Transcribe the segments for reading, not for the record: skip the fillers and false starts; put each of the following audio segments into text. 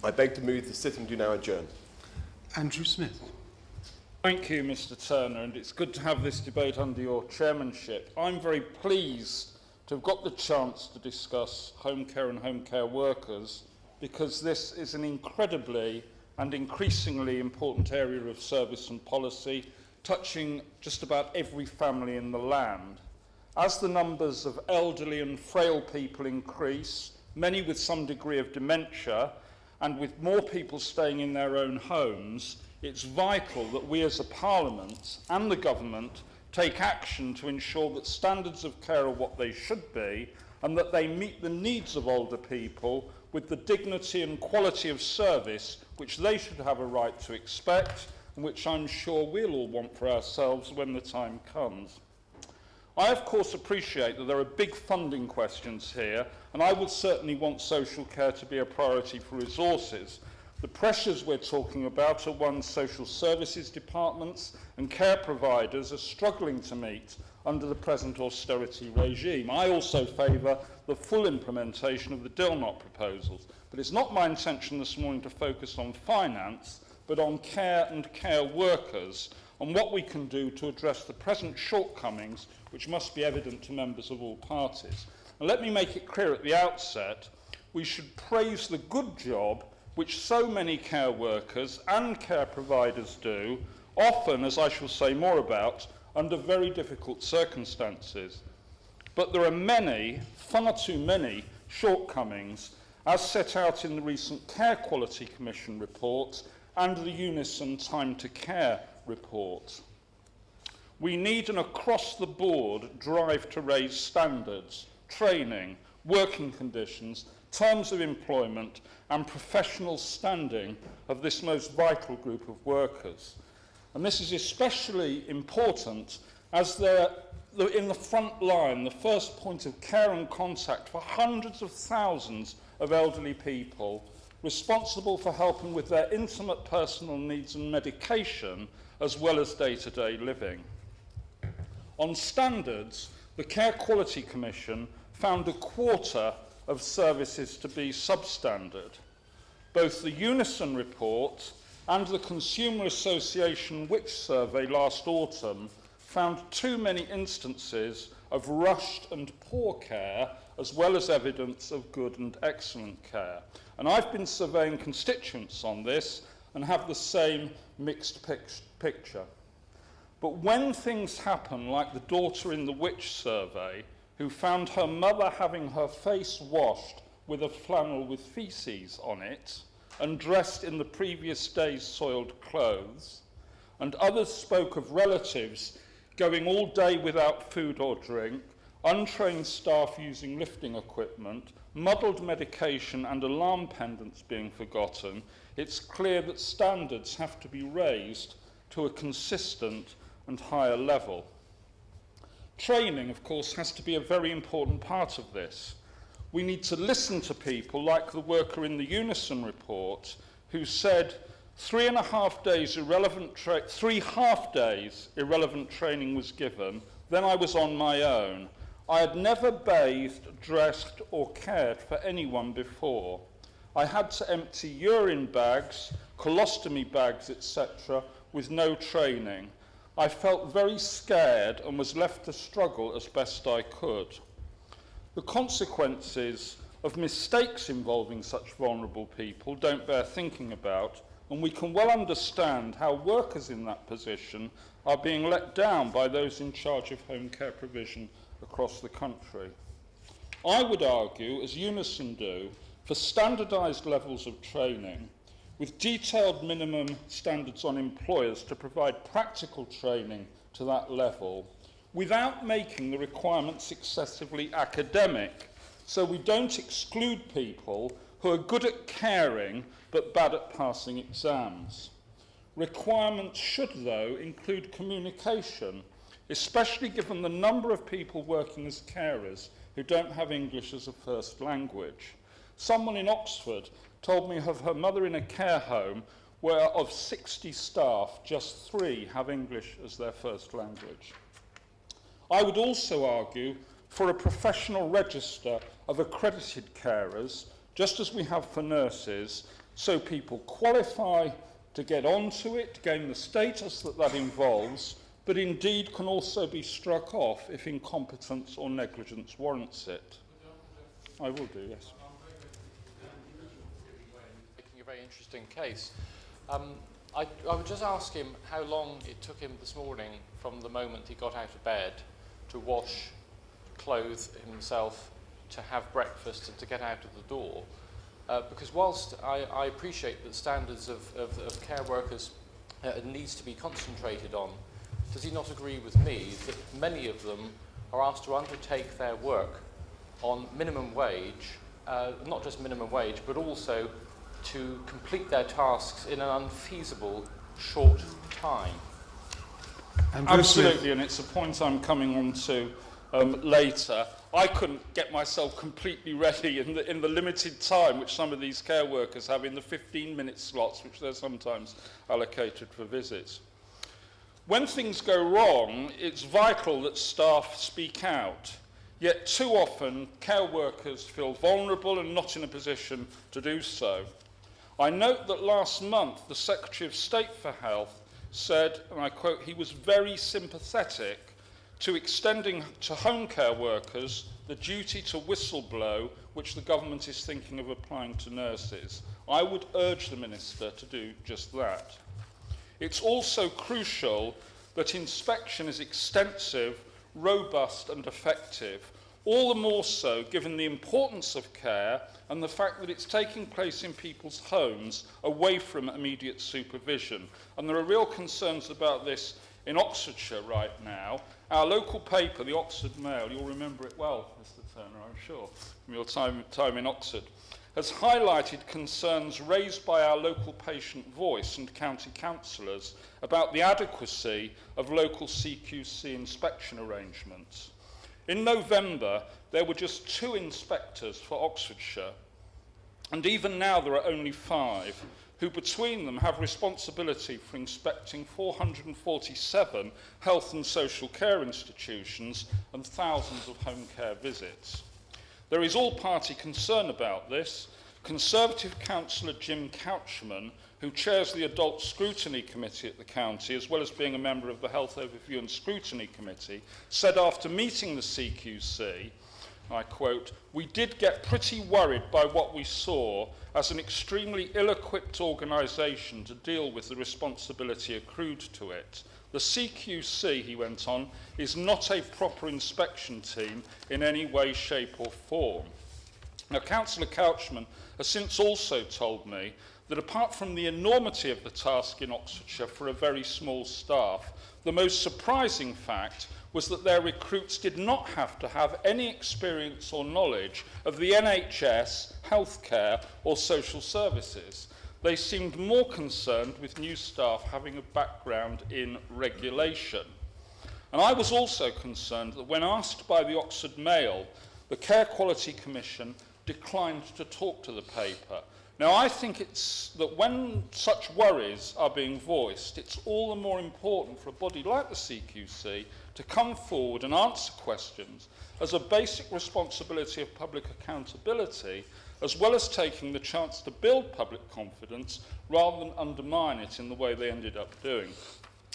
I beg to move the sitting do now adjourn. Andrew Smith. Thank you, Mr. Turner, and it's good to have this debate under your chairmanship. I'm very pleased to have got the chance to discuss home care and home care workers, because this is an incredibly and increasingly important area of service and policy, touching just about every family in the land. As the numbers of elderly and frail people increase, many with some degree of dementia, and with more people staying in their own homes, it's vital that we as a Parliament and the government take action to ensure that standards of care are what they should be, and that they meet the needs of older people with the dignity and quality of service which they should have a right to expect, and which I'm sure we'll all want for ourselves when the time comes. I, of course, appreciate that there are big funding questions here, and I would certainly want social care to be a priority for resources. The pressures we're talking about are ones social services departments and care providers are struggling to meet under the present austerity regime. I also favour the full implementation of the Dilnot proposals, but it's not my intention this morning to focus on finance, but on care and care workers, on what we can do to address the present shortcomings which must be evident to members of all parties. And let me make it clear at the outset, we should praise the good job which so many care workers and care providers do, often, as I shall say more about, under very difficult circumstances. But there are many, far too many, shortcomings, as set out in the recent Care Quality Commission report and the Unison Time to Care report. We need an across-the-board drive to raise standards, training, working conditions, terms of employment and professional standing of this most vital group of workers. And this is especially important as they're in the front line, the first point of care and contact for hundreds of thousands of elderly people, responsible for helping with their intimate personal needs and medication, as well as day-to-day living. On standards, the Care Quality Commission found a quarter of services to be substandard. Both the Unison report and the Consumer Association Which survey last autumn found too many instances of rushed and poor care, as well as evidence of good and excellent care. And I've been surveying constituents on this and have the same mixed picture. But when things happen, like the daughter in the Which survey, who found her mother having her face washed with a flannel with feces on it and dressed in the previous day's soiled clothes, and others spoke of relatives going all day without food or drink, untrained staff using lifting equipment, muddled medication and alarm pendants being forgotten, it's clear that standards have to be raised to a consistent and higher level. Training, of course, has to be a very important part of this. We need to listen to people like the worker in the Unison report who said 3.5 days three half days irrelevant training was given, then I was on my own. I had never bathed, dressed or cared for anyone before. I had to empty urine bags, colostomy bags, etc. with no training. I felt very scared and was left to struggle as best I could. The consequences of mistakes involving such vulnerable people don't bear thinking about, and we can well understand how workers in that position are being let down by those in charge of home care provision across the country. I would argue, as Unison do, for standardised levels of training, with detailed minimum standards on employers to provide practical training to that level, without making the requirements excessively academic, so we don't exclude people who are good at caring but bad at passing exams. Requirements should, though, include communication, especially given the number of people working as carers who don't have English as a first language. Someone in Oxford told me of her mother in a care home where of 60 staff, just 3 have English as their first language. I would also argue for a professional register of accredited carers, just as we have for nurses, so people qualify to get onto it, to gain the status that that involves, but indeed can also be struck off if incompetence or negligence warrants it. I will do, yes. Making a very interesting case. I would just ask him how long it took him this morning from the moment he got out of bed to wash, clothe himself, to have breakfast and to get out of the door. Because whilst I appreciate that standards of care workers needs to be concentrated on, does he not agree with me that many of them are asked to undertake their work on minimum wage, not just minimum wage, but also to complete their tasks in an unfeasible short time? Absolutely, and it's a point I'm coming on to later. I couldn't get myself completely ready in the limited time which some of these care workers have in the 15-minute slots which they're sometimes allocated for visits. When things go wrong, it's vital that staff speak out. Yet too often, care workers feel vulnerable and not in a position to do so. I note that last month, the Secretary of State for Health said, and I quote, he was very sympathetic to extending to home care workers the duty to whistleblow, which the government is thinking of applying to nurses. I would urge the Minister to do just that. It's also crucial that inspection is extensive, robust and effective, all the more so given the importance of care and the fact that it's taking place in people's homes away from immediate supervision. And there are real concerns about this in Oxfordshire right now. Our local paper, the Oxford Mail, you'll remember it well, Mr. Turner, I'm sure, from your time in Oxford, has highlighted concerns raised by our local patient voice and county councillors about the adequacy of local CQC inspection arrangements. In November, there were just 2 inspectors for Oxfordshire, and even now there are only 5, who between them have responsibility for inspecting 447 health and social care institutions and thousands of home care visits. There is all-party concern about this. Conservative councillor Jim Couchman, who chairs the Adult Scrutiny Committee at the county, as well as being a member of the Health Overview and Scrutiny Committee, said after meeting the CQC, I quote, "We did get pretty worried by what we saw as an extremely ill-equipped organisation to deal with the responsibility accrued to it. The CQC," he went on, "is not a proper inspection team in any way, shape or form." Now, Councillor Couchman has since also told me that apart from the enormity of the task in Oxfordshire for a very small staff, the most surprising fact was that their recruits did not have to have any experience or knowledge of the NHS, healthcare or social services. They seemed more concerned with new staff having a background in regulation. And I was also concerned that when asked by the Oxford Mail, the Care Quality Commission declined to talk to the paper. Now, I think it's that when such worries are being voiced, it's all the more important for a body like the CQC to come forward and answer questions as a basic responsibility of public accountability, as well as taking the chance to build public confidence rather than undermine it in the way they ended up doing.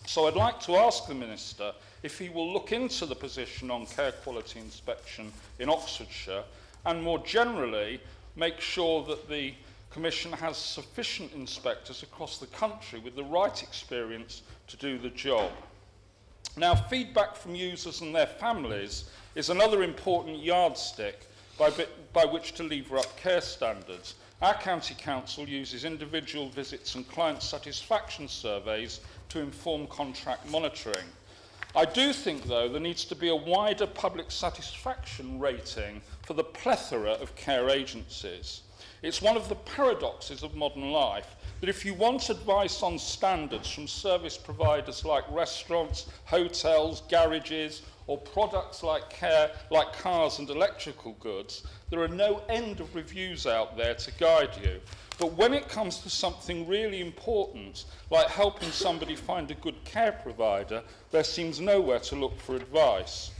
So I'd like to ask the Minister if he will look into the position on care quality inspection in Oxfordshire and more generally make sure that the Commission has sufficient inspectors across the country with the right experience to do the job. Now, feedback from users and their families is another important yardstick by which to lever up care standards. Our County Council uses individual visits and client satisfaction surveys to inform contract monitoring. I do think, though, there needs to be a wider public satisfaction rating for the plethora of care agencies. It's one of the paradoxes of modern life that if you want advice on standards from service providers like restaurants, hotels, garages, or products like cars and electrical goods, there are no end of reviews out there to guide you. But when it comes to something really important, like helping somebody find a good care provider, there seems nowhere to look for advice.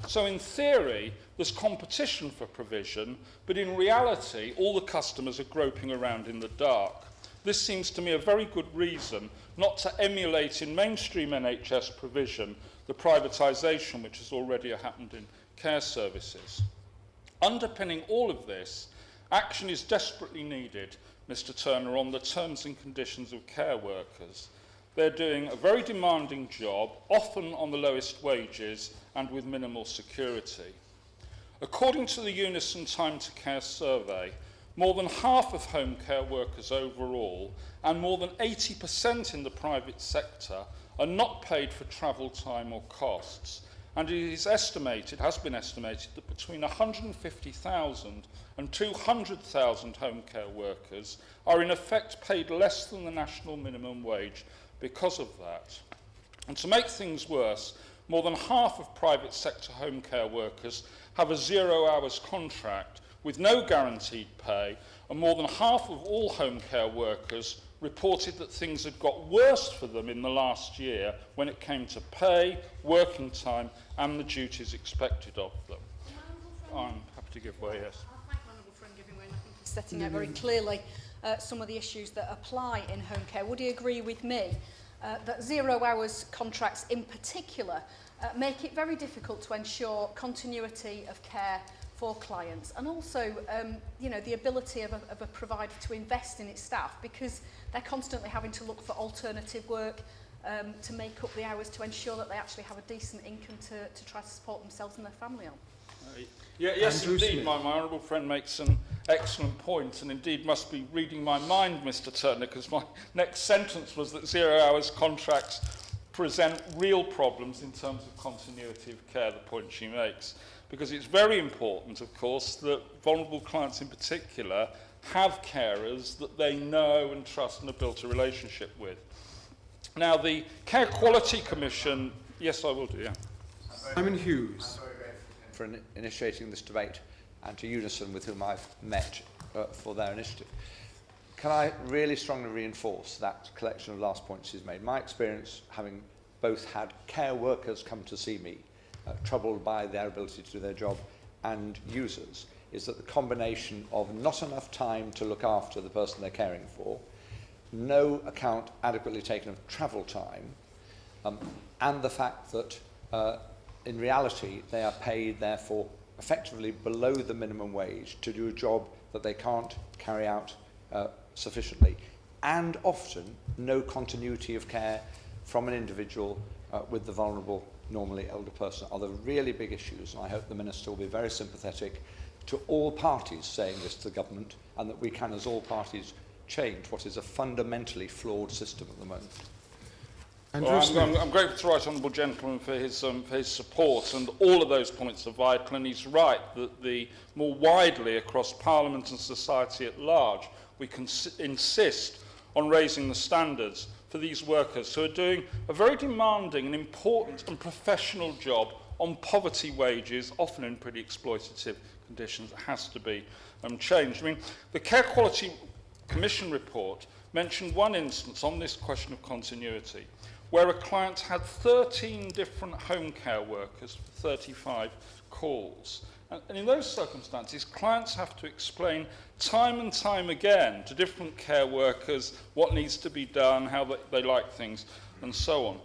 So in theory, there's competition for provision, but in reality, all the customers are groping around in the dark. this seems to me a very good reason not to emulate in mainstream NHS provision the privatisation which has already happened in care services. Underpinning all of this, action is desperately needed, Mr Turner, on the terms and conditions of care workers. They're doing a very demanding job, often on the lowest wages and with minimal security. According to the Unison Time to Care survey, more than half of home care workers overall and more than 80% in the private sector are not paid for travel time or costs. And it is estimated, has been estimated, that between 150,000 and 200,000 home care workers are in effect paid less than the national minimum wage because of that. And to make things worse, more than half of private sector home care workers have a 0 hours contract with no guaranteed pay, and more than half of all home care workers reported that things had got worse for them in the last year when it came to pay, working time and the duties expected of them. I'm happy to give way, yes. I thank my honourable friend giving way, and I think he's setting out very clearly some of the issues that apply in home care. Would he agree with me that 0 hours contracts in particular make it very difficult to ensure continuity of care for clients, and also you know, the ability of a provider to invest in its staff, because they're constantly having to look for alternative work to make up the hours to ensure that they actually have a decent income to try to support themselves and their family on. Yes, Andrew indeed, Smith. my honourable friend makes an excellent point, and indeed must be reading my mind, Mr Turner, because my next sentence was that 0 hours contracts present real problems in terms of continuity of care, the point she makes. Because it's very important, of course, that vulnerable clients in particular have carers that they know and trust and have built a relationship with. Now, the Care Quality Commission, yes, I will do, yeah. Simon Hughes. For initiating this debate, and to Unison, with whom I've met for their initiative. Can I really strongly reinforce that collection of last points he's made? My experience, having both had care workers come to see me, troubled by their ability to do their job, and users, is that the combination of not enough time to look after the person they're caring for, no account adequately taken of travel time, and the fact that in reality they are paid therefore effectively below the minimum wage to do a job that they can't carry out sufficiently, and often no continuity of care from an individual with the vulnerable, normally elder person, are the really big issues, and I hope the Minister will be very sympathetic to all parties saying this to the government, and that we can, as all parties, change what is a fundamentally flawed system at the moment. Andrew Smith. I'm grateful to the right honourable gentleman for his support, and all of those points are vital, and he's right that the more widely across Parliament and society at large we can insist on raising the standards for these workers who are doing a very demanding and important and professional job on poverty wages, often in pretty exploitative conditions. It has to be changed. I mean, the Care Quality Commission report mentioned one instance on this question of continuity where a client had 13 different home care workers for 35 calls. And in those circumstances, clients have to explain time and time again to different care workers what needs to be done, how they like things, and so on.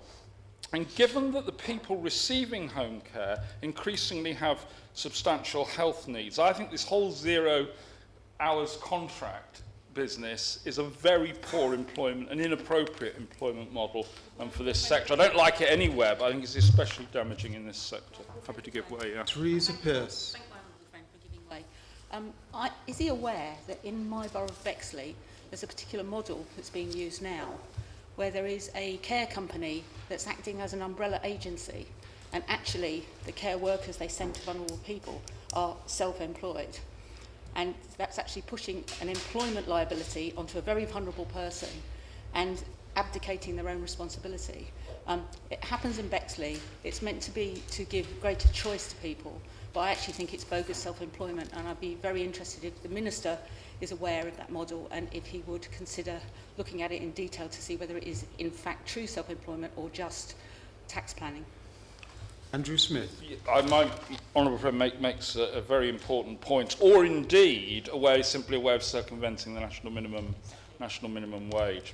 And given that the people receiving home care increasingly have substantial health needs, I think this whole 0 hours contract business is a very poor employment, an inappropriate employment model for this sector. I don't like it anywhere, but I think it's especially damaging in this sector. Happy to give way, yeah. Teresa Pearce. Thank my honourable friend for giving way. Is he aware that in my borough of Bexley there's a particular model that's being used now where there is a care company that's acting as an umbrella agency, and actually the care workers they send to vulnerable people are self-employed? And that's actually pushing an employment liability onto a very vulnerable person and abdicating their own responsibility. It happens in Bexley. It's meant to be to give greater choice to people, but I actually think it's bogus self-employment, and I'd be very interested if the Minister is aware of that model and if he would consider looking at it in detail to see whether it is in fact true self-employment or just tax planning. Andrew Smith. My honourable friend makes a very important point, or indeed simply a way of circumventing the national minimum national minimum wage.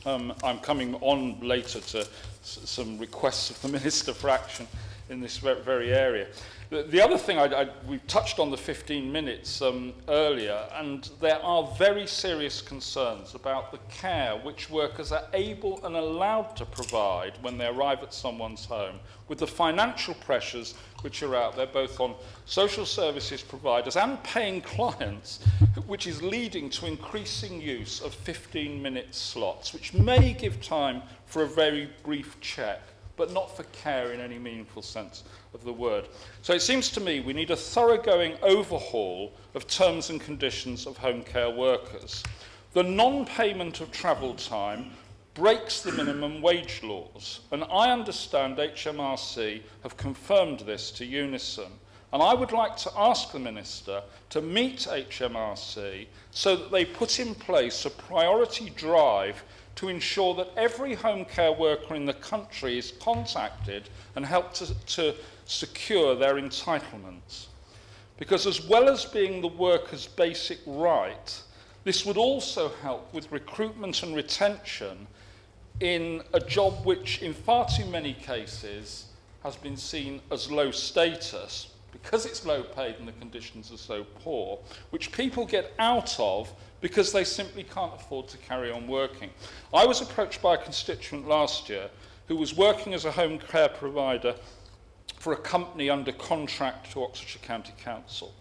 I'm coming on later to some requests of the Minister for action in this very area. The other thing, we've touched on the 15 minutes earlier, and there are very serious concerns about the care which workers are able and allowed to provide when they arrive at someone's home, with the financial pressures which are out there, both on social services providers and paying clients, which is leading to increasing use of 15-minute slots, which may give time for a very brief check, but not for care in any meaningful sense of the word. So it seems to me we need a thoroughgoing overhaul of terms and conditions of home care workers. The non-payment of travel time breaks the minimum wage laws, and I understand HMRC have confirmed this to Unison. And I would like to ask the Minister to meet HMRC so that they put in place a priority drive to ensure that every home care worker in the country is contacted and helped to secure their entitlements. Because as well as being the worker's basic right, this would also help with recruitment and retention in a job which in far too many cases has been seen as low status, because it's low paid and the conditions are so poor, which people get out of because they simply can't afford to carry on working. I was approached by a constituent last year who was working as a home care provider for a company under contract to Oxfordshire County Council.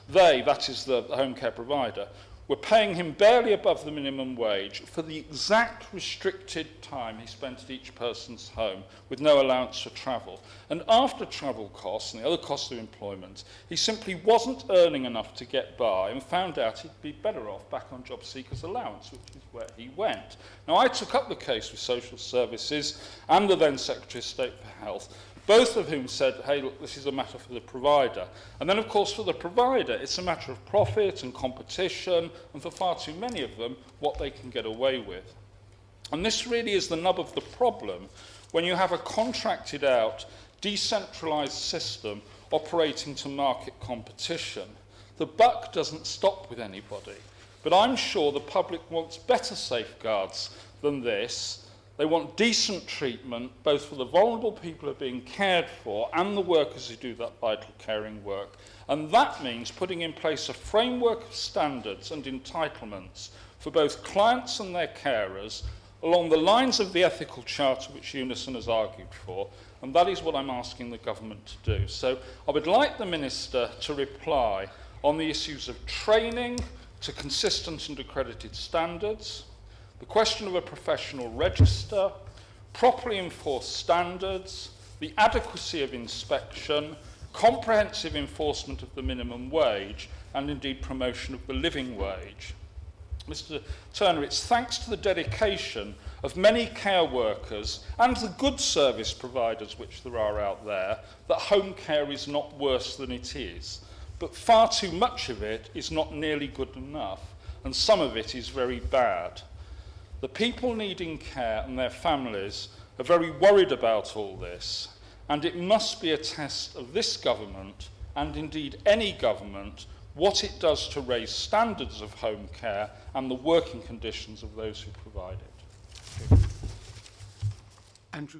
They, that is the home care provider, were paying him barely above the minimum wage for the exact restricted time he spent at each person's home with no allowance for travel. And after travel costs and the other costs of employment, he simply wasn't earning enough to get by and found out he'd be better off back on job seekers allowance, which is where he went. Now, I took up the case with Social Services and the then Secretary of State for Health, both of whom said, hey, look, this is a matter for the provider. And then, of course, for the provider, it's a matter of profit and competition, and for far too many of them, what they can get away with. And this really is the nub of the problem when you have a contracted out, decentralised system operating to market competition. The buck doesn't stop with anybody. But I'm sure the public wants better safeguards than this. They want decent treatment, both for the vulnerable people who are being cared for and the workers who do that vital caring work. And that means putting in place a framework of standards and entitlements for both clients and their carers along the lines of the ethical charter which Unison has argued for. And that is what I'm asking the government to do. So I would like the Minister to reply on the issues of training to consistent and accredited standards, the question of a professional register, properly enforced standards, the adequacy of inspection, comprehensive enforcement of the minimum wage, and indeed promotion of the living wage. Mr. Turner, it's thanks to the dedication of many care workers and the good service providers which there are out there that home care is not worse than it is. But far too much of it is not nearly good enough, and some of it is very bad. The people needing care and their families are very worried about all this, and it must be a test of this government, and indeed any government, what it does to raise standards of home care and the working conditions of those who provide it.